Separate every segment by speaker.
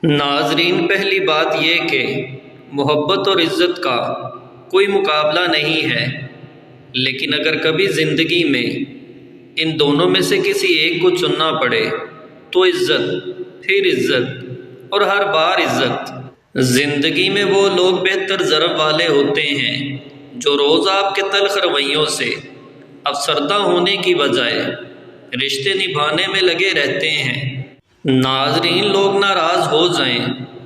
Speaker 1: ناظرین، پہلی بات یہ کہ محبت اور عزت کا کوئی مقابلہ نہیں ہے، لیکن اگر کبھی زندگی میں ان دونوں میں سے کسی ایک کو چننا پڑے تو عزت، پھر عزت اور ہر بار عزت۔ زندگی میں وہ لوگ بہتر ضرب والے ہوتے ہیں جو روز آپ کے تلخ رویوں سے افسردہ ہونے کی بجائے رشتے نبھانے میں لگے رہتے ہیں۔ ناظرین، لوگ ناراض ہو جائیں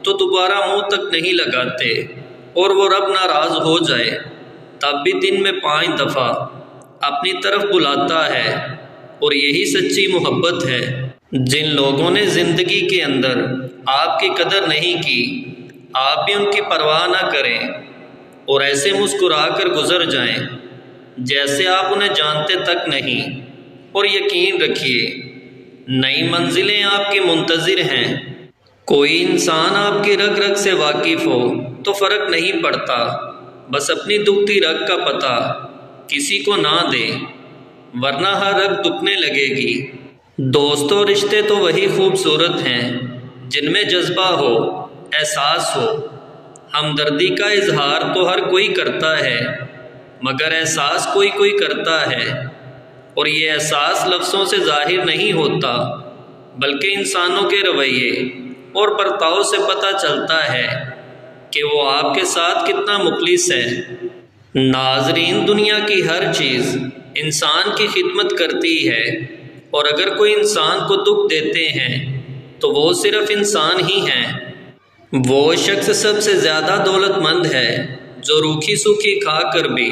Speaker 1: تو دوبارہ منہ تک نہیں لگاتے، اور وہ رب ناراض ہو جائے تب بھی دن میں 5 دفعہ اپنی طرف بلاتا ہے، اور یہی سچی محبت ہے۔ جن لوگوں نے زندگی کے اندر آپ کی قدر نہیں کی، آپ بھی ان کی پرواہ نہ کریں اور ایسے مسکرا کر گزر جائیں جیسے آپ انہیں جانتے تک نہیں، اور یقین رکھیے نئی منزلیں آپ کی منتظر ہیں۔ کوئی انسان آپ کی رگ رگ سے واقف ہو تو فرق نہیں پڑتا، بس اپنی دکھتی رگ کا پتہ کسی کو نہ دے، ورنہ ہر رگ دکھنے لگے گی۔ دوستوں، رشتے تو وہی خوبصورت ہیں جن میں جذبہ ہو، احساس ہو۔ ہمدردی کا اظہار تو ہر کوئی کرتا ہے، مگر احساس کوئی کوئی کرتا ہے، اور یہ احساس لفظوں سے ظاہر نہیں ہوتا بلکہ انسانوں کے رویے اور برتاؤ سے پتہ چلتا ہے کہ وہ آپ کے ساتھ کتنا مخلص ہے۔ ناظرین، دنیا کی ہر چیز انسان کی خدمت کرتی ہے، اور اگر کوئی انسان کو دکھ دیتے ہیں تو وہ صرف انسان ہی ہیں۔ وہ شخص سب سے زیادہ دولت مند ہے جو روکھی سوکھی کھا کر بھی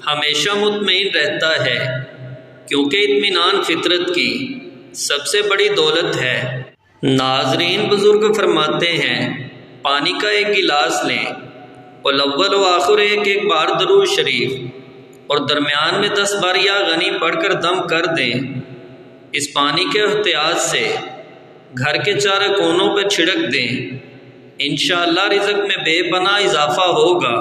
Speaker 1: ہمیشہ مطمئن رہتا ہے، کیونکہ اطمینان فطرت کی سب سے بڑی دولت ہے۔ ناظرین، بزرگ فرماتے ہیں پانی کا ایک گلاس لیں اور اول و آخر ایک بار درود شریف اور درمیان میں 10 بار یا غنی پڑھ کر دم کر دیں۔ اس پانی کے احتیاط سے گھر کے چاروں کونوں پر چھڑک دیں، انشاءاللہ رزق میں بے پناہ اضافہ ہوگا۔